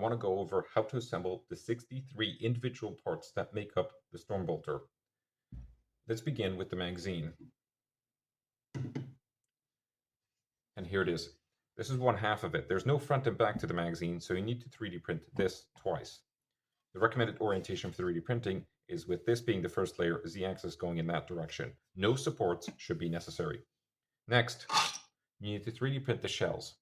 want to go over how to assemble the 63 individual parts that make up the Stormbolter. Let's begin with the magazine. And here it is. This is one half of it. There's no front and back to the magazine, so you need to 3D print this twice. The recommended orientation for 3D printing is with this being the first layer, Z-axis going in that direction. No supports should be necessary. Next, you need to 3D print the shells.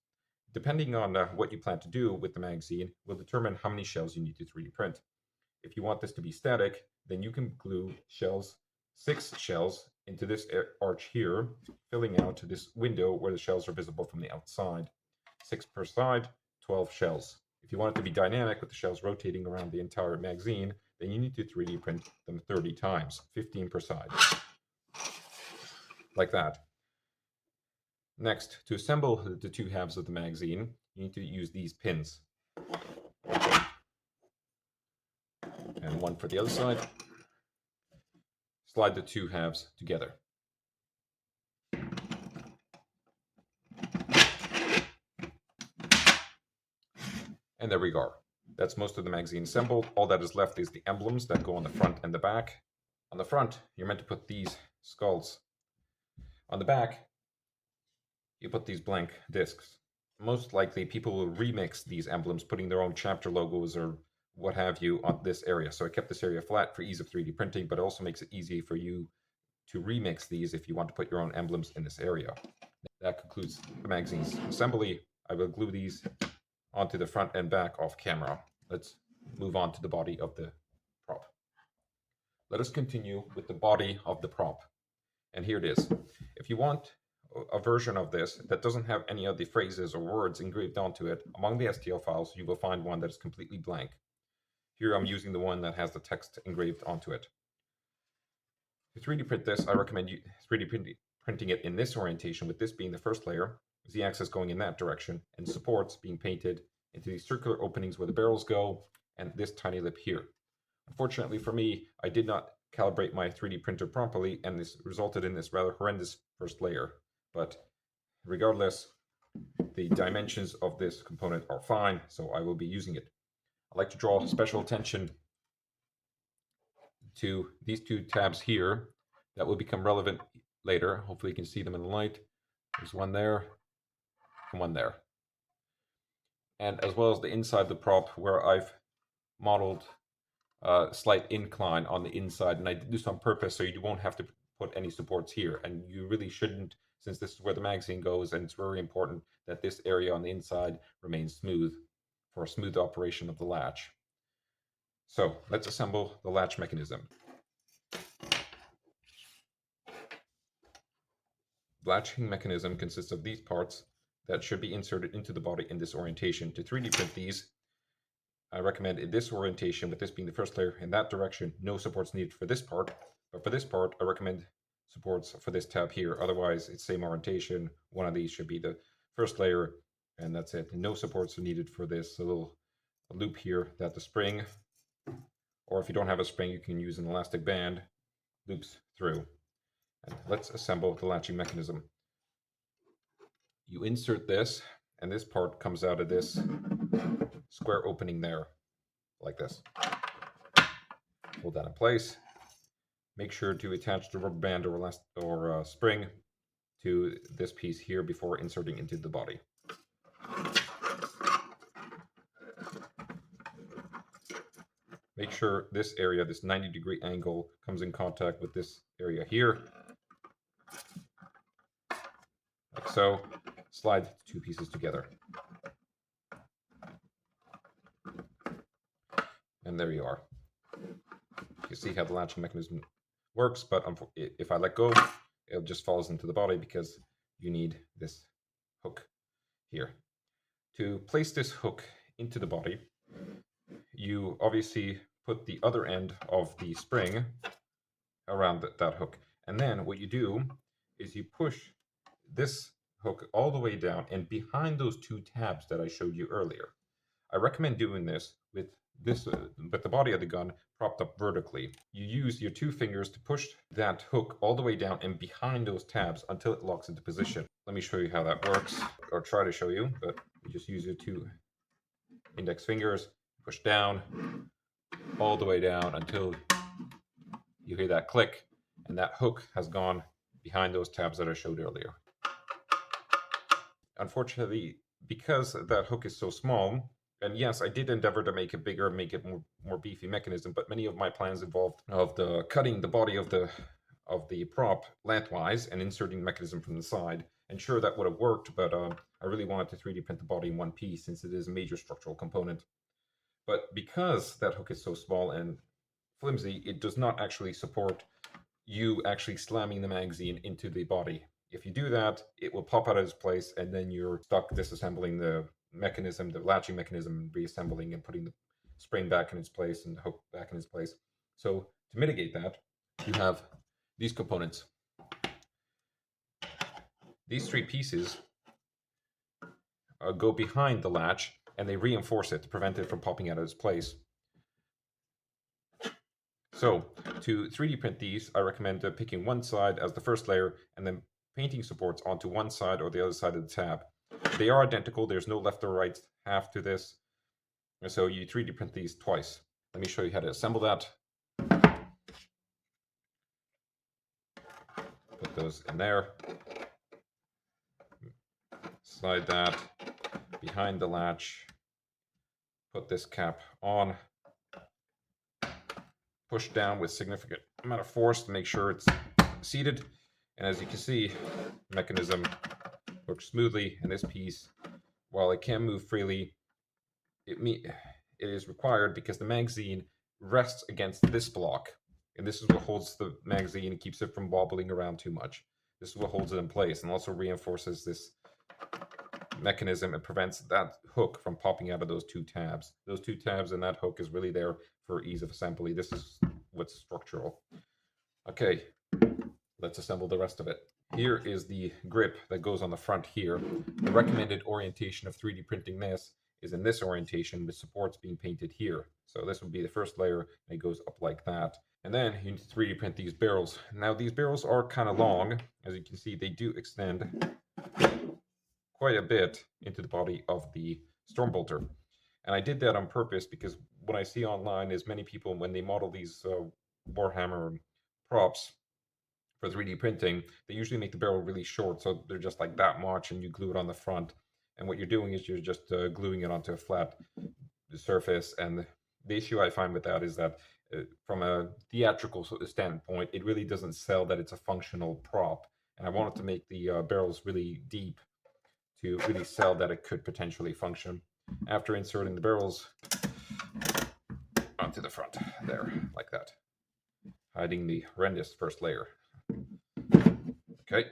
Depending on what you plan to do with the magazine will determine how many shells you need to 3D print. If you want this to be static, then you can glue shells, 6 shells, into this arch here, filling out this window where the shells are visible from the outside. 6 per side, 12 shells. If you want it to be dynamic with the shells rotating around the entire magazine, then you need to 3D print them 30 times, 15 per side. Like that. Next, to assemble the two halves of the magazine, you need to use these pins. And one for the other side. Slide the two halves together. And there we go. That's most of the magazine assembled. All that is left is the emblems that go on the front and the back. On the front, you're meant to put these skulls. On the back, you put these blank discs. Most likely, people will remix these emblems, putting their own chapter logos or what have you on this area. So I kept this area flat for ease of 3D printing, but it also makes it easy for you to remix these if you want to put your own emblems in this area. That concludes the magazine's assembly. I will glue these onto the front and back off camera. Let's move on to the body of the prop. Let us continue with the body of the prop. And here it is. If you want a version of this that doesn't have any of the phrases or words engraved onto it, among the STL files, you will find one that is completely blank. Here I'm using the one that has the text engraved onto it. To 3D print this, I recommend you 3D printing it in this orientation, with this being the first layer, Z-axis going in that direction, and supports being painted into these circular openings where the barrels go, and this tiny lip here. Unfortunately for me, I did not calibrate my 3D printer properly, and this resulted in this rather horrendous first layer. But regardless, the dimensions of this component are fine, so I will be using it. I'd like to draw special attention to these two tabs here that will become relevant later. Hopefully you can see them in the light. There's one there and one there. And as well as the inside the prop, where I've modeled a slight incline on the inside, and I did this on purpose so you won't have to put any supports here, and you really shouldn't, since this is where the magazine goes, and it's very important that this area on the inside remains smooth for a smooth operation of the latch. So let's assemble the latch mechanism. The latching mechanism consists of these parts that should be inserted into the body in this orientation. To 3D print these, I recommend in this orientation, with this being the first layer in that direction, no supports needed for this part. But for this part, I recommend supports for this tab here. Otherwise, it's same orientation. One of these should be the first layer, and that's it. No supports are needed for this little loop here that the spring, or if you don't have a spring, you can use an elastic band, loops through. And let's assemble the latching mechanism. You insert this, and this part comes out of this square opening there, like this. Hold that in place. Make sure to attach the rubber band or spring to this piece here before inserting into the body. Make sure this area, this 90-degree angle, comes in contact with this area here. Like so. Slide the two pieces together. And there you are. You see how the latching mechanism works, but if I let go, it just falls into the body because you need this hook here. To place this hook into the body, you obviously put the other end of the spring around that hook. And then what you do is you push this hook all the way down and behind those two tabs that I showed you earlier. I recommend doing this with the body of the gun propped up vertically. You use your two fingers to push that hook all the way down and behind those tabs until it locks into position. Let me show you how that works, or try to show you, but you just use your two index fingers, push down, all the way down until you hear that click, and that hook has gone behind those tabs that I showed earlier. Unfortunately, because that hook is so small, and yes, I did endeavor to make it bigger, make it more beefy mechanism, but many of my plans involved of the cutting the body of the prop lengthwise and inserting the mechanism from the side. And sure, that would have worked, but I really wanted to 3D print the body in one piece since it is a major structural component. But because that hook is so small and flimsy, it does not actually support you actually slamming the magazine into the body. If you do that, it will pop out of its place, and then you're stuck disassembling the mechanism, the latching mechanism, reassembling and putting the spring back in its place and the hook back in its place. So to mitigate that, you have these components. These three pieces go behind the latch, and they reinforce it to prevent it from popping out of its place. So to 3D print these, I recommend picking one side as the first layer and then painting supports onto one side or the other side of the tab. They are identical. There's no left or right half to this. So you 3D print these twice. Let me show you how to assemble that. Put those in there. Slide that behind the latch. Put this cap on. Push down with significant amount of force to make sure it's seated. And as you can see, the mechanism works smoothly. And this piece, while it can move freely, it is required because the magazine rests against this block. And this is what holds the magazine and keeps it from wobbling around too much. This is what holds it in place and also reinforces this mechanism and prevents that hook from popping out of those two tabs. Those two tabs and that hook is really there for ease of assembly. This is what's structural. Okay, let's assemble the rest of it. Here is the grip that goes on the front here. The recommended orientation of 3D printing this is in this orientation with supports being painted here. So this would be the first layer, and it goes up like that. And then you need to 3D print these barrels. Now these barrels are kind of long. As you can see, they do extend quite a bit into the body of the Stormbolter. And I did that on purpose because what I see online is many people, when they model these Warhammer props for 3D printing, they usually make the barrel really short, so they're just like that much, and you glue it on the front. And what you're doing is you're just gluing it onto a flat surface. And the issue I find with that is that from a theatrical standpoint, it really doesn't sell that it's a functional prop. And I wanted to make the barrels really deep to really sell that it could potentially function. After inserting the barrels onto the front, there, like that, hiding the horrendous first layer. Okay,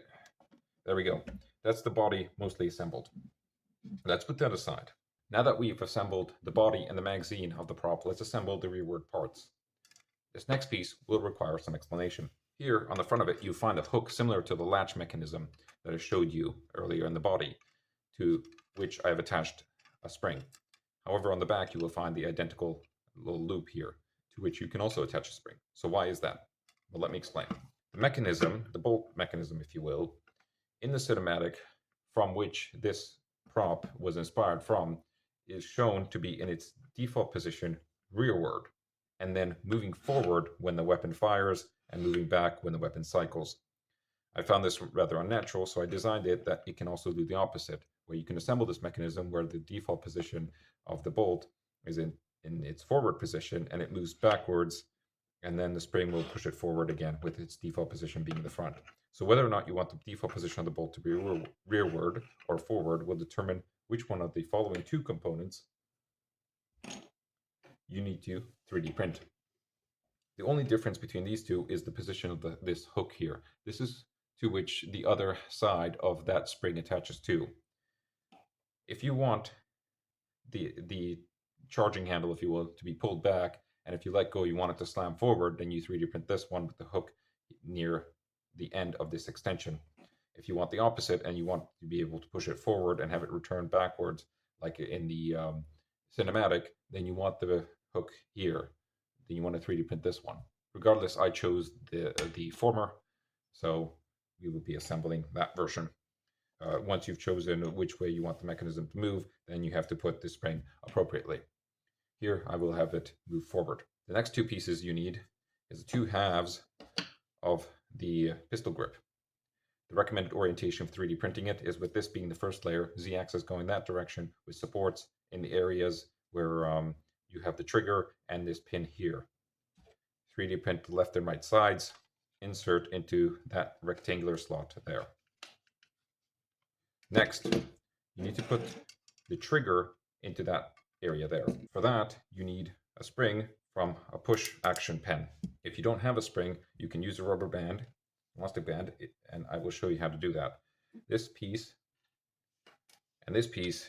there we go. That's the body mostly assembled. Let's put that aside. Now that we've assembled the body and the magazine of the prop, let's assemble the rearward parts. This next piece will require some explanation. Here on the front of it, you find a hook similar to the latch mechanism that I showed you earlier in the body, to which I have attached a spring. However, on the back, you will find the identical little loop here, to which you can also attach a spring. So why is that? Well, let me explain. The mechanism, the bolt mechanism, if you will, in the cinematic from which this prop was inspired from, is shown to be in its default position rearward, and then moving forward when the weapon fires and moving back when the weapon cycles. I found this rather unnatural, so I designed it that it can also do the opposite, where you can assemble this mechanism where the default position of the bolt is in its forward position, and it moves backwards, and then the spring will push it forward again with its default position being the front. So whether or not you want the default position of the bolt to be rearward or forward will determine which one of the following two components you need to 3D print. The only difference between these two is the position of this hook here. This is to which the other side of that spring attaches to. If you want the charging handle, if you will, to be pulled back, and if you let go, you want it to slam forward, then you 3D print this one with the hook near the end of this extension. If you want the opposite and you want to be able to push it forward and have it return backwards, like in the cinematic, then you want the hook here. Then you want to 3D print this one. Regardless, I chose the former, so we will be assembling that version. once you've chosen which way you want the mechanism to move, then you have to put the spring appropriately. Here, I will have it move forward. The next two pieces you need is the two halves of the pistol grip. The recommended orientation of 3D printing it is with this being the first layer, Z-axis going that direction with supports in the areas where you have the trigger and this pin here. 3D print the left and right sides, insert into that rectangular slot there. Next, you need to put the trigger into that area there. For that, you need a spring from a push action pen. If you don't have a spring, you can use a rubber band, elastic band, and I will show you how to do that. This piece and this piece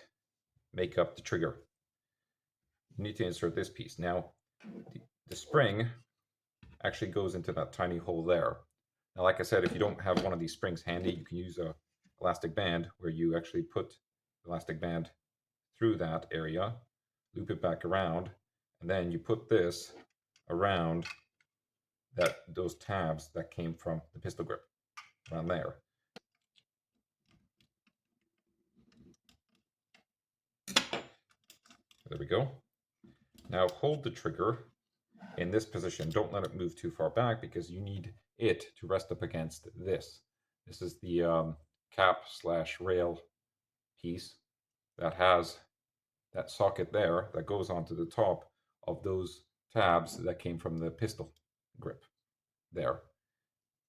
make up the trigger. You need to insert this piece. Now, the spring actually goes into that tiny hole there. Now, like I said, if you don't have one of these springs handy, you can use a elastic band where you actually put the elastic band through that area, loop it back around, and then you put this around those tabs that came from the pistol grip around there. There we go. Now hold the trigger in this position. Don't let it move too far back because you need it to rest up against this. This is the cap/rail piece that has that socket there that goes onto the top of those tabs that came from the pistol grip there.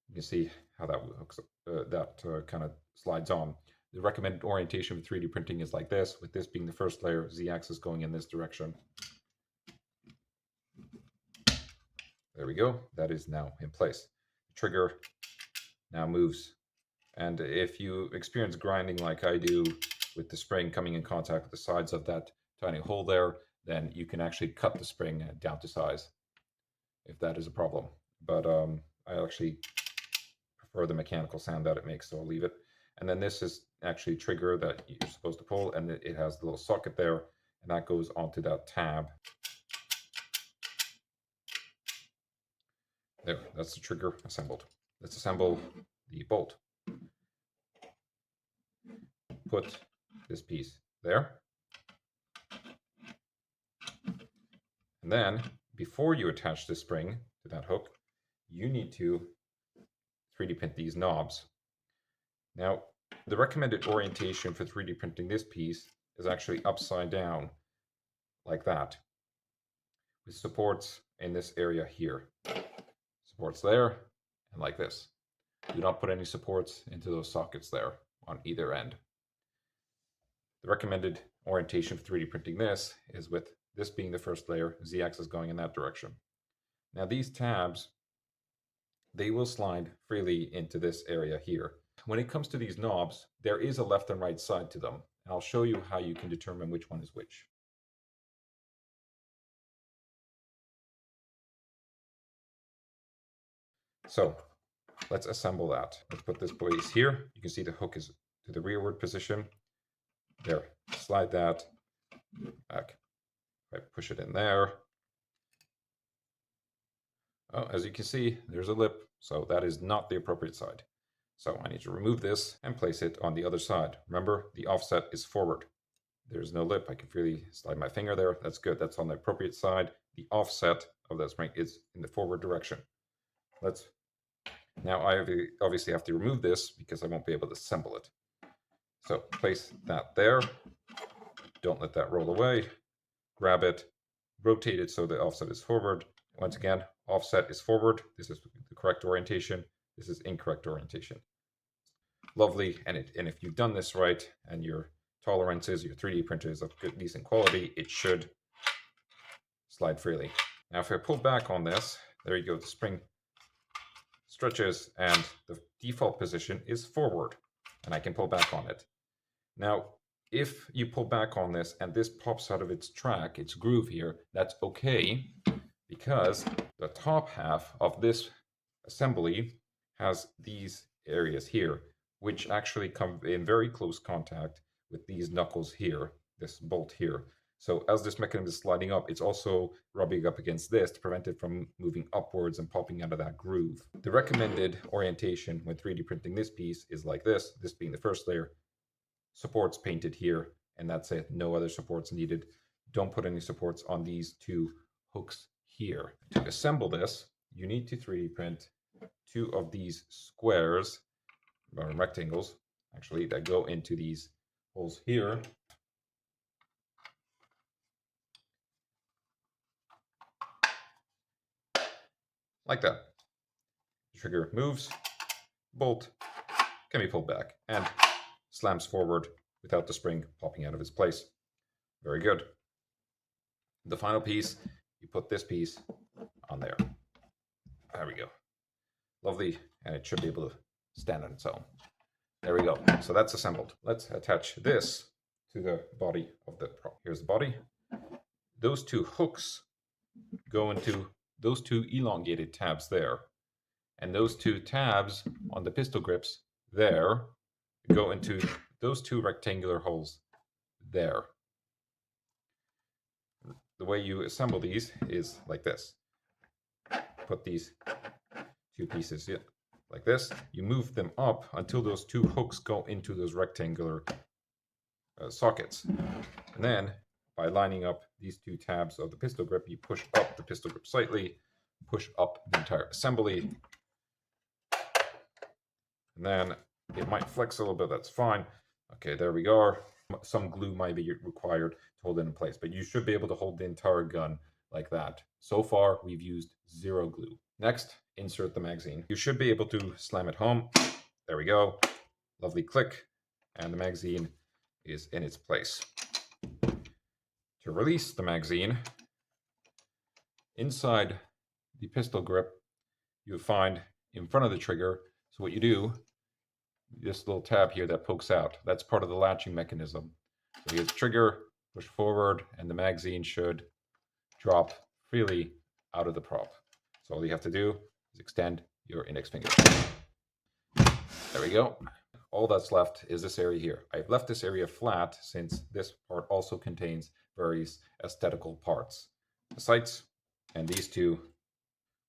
You can see how that looks, kind of slides on. The recommended orientation for 3D printing is like this, with this being the first layer, Z-axis going in this direction. There we go. That is now in place. The trigger now moves. And if you experience grinding like I do with the spring coming in contact with the sides of that tiny hole there, then you can actually cut the spring down to size if that is a problem. But I actually prefer the mechanical sound that it makes, so I'll leave it. And then this is actually a trigger that you're supposed to pull, and it has the little socket there, and that goes onto that tab. There, that's the trigger assembled. Let's assemble the bolt. Put this piece there. And then, before you attach the spring to that hook, you need to 3D print these knobs. Now, the recommended orientation for 3D printing this piece is actually upside down, like that, with supports in this area here. Supports there, and like this. Do not put any supports into those sockets there on either end. The recommended orientation for 3D printing this is with this being the first layer, Z-axis going in that direction. Now these tabs, they will slide freely into this area here. When it comes to these knobs, there is a left and right side to them, and I'll show you how you can determine which one is which. So let's assemble that. Let's put this piece here. You can see the hook is to the rearward position. There, slide that back. I push it in there. Oh, as you can see, there's a lip, so that is not the appropriate side. So I need to remove this and place it on the other side. Remember, the offset is forward. There's no lip. I can freely slide my finger there. That's good. That's on the appropriate side. The offset of that spring is in the forward direction. Now I obviously have to remove this because I won't be able to assemble it. So place that there. Don't let that roll away. Grab it, rotate it so the offset is forward. Once again, offset is forward. This is the correct orientation. This is incorrect orientation. Lovely. And if you've done this right and your tolerances, your 3D printer is of good, decent quality, it should slide freely. Now, if I pull back on this, there you go. The spring stretches and the default position is forward, and I can pull back on it. Now, if you pull back on this and this pops out of its track, its groove here, that's okay, because the top half of this assembly has these areas here, which actually come in very close contact with these knuckles here, this bolt here. So as this mechanism is sliding up, it's also rubbing up against this to prevent it from moving upwards and popping out of that groove. The recommended orientation when 3D printing this piece is like this being the first layer, supports painted here, and that's it. No other supports needed. Don't put any supports on these two hooks here. To assemble this, you need to 3D print 2 of these squares, or rectangles, actually, that go into these holes here. Like that. The trigger moves, bolt can be pulled back, and slams forward without the spring popping out of its place. Very good. The final piece, you put this piece on there. There we go. Lovely, and it should be able to stand on its own. There we go. So that's assembled. Let's attach this to the body of the prop. Here's the body. Those 2 hooks go into those 2 elongated tabs there. And those 2 tabs on the pistol grips there go into those 2 rectangular holes there. The way you assemble these is like this. Put these 2 pieces like this. You move them up until those 2 hooks go into those rectangular sockets. And then by lining up these 2 tabs of the pistol grip, you push up the pistol grip slightly, push up the entire assembly. And then it might flex a little bit, that's fine. Okay, there we go. Some glue might be required to hold it in place, but you should be able to hold the entire gun like that. So far, we've used 0 glue. Next, insert the magazine. You should be able to slam it home. There we go. Lovely click, and the magazine is in its place. To release the magazine, inside the pistol grip, you'll find in front of the trigger. So what you do, this little tab here that pokes out, that's part of the latching mechanism. So here's the trigger, push forward, and the magazine should drop freely out of the prop. So all you have to do is extend your index finger. There we go. All that's left is this area here. I've left this area flat since this part also contains various aesthetical parts. The sights and these 2,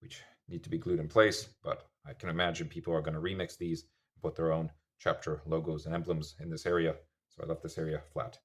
which need to be glued in place, but I can imagine people are going to remix these, put their own chapter logos and emblems in this area. So I left this area flat.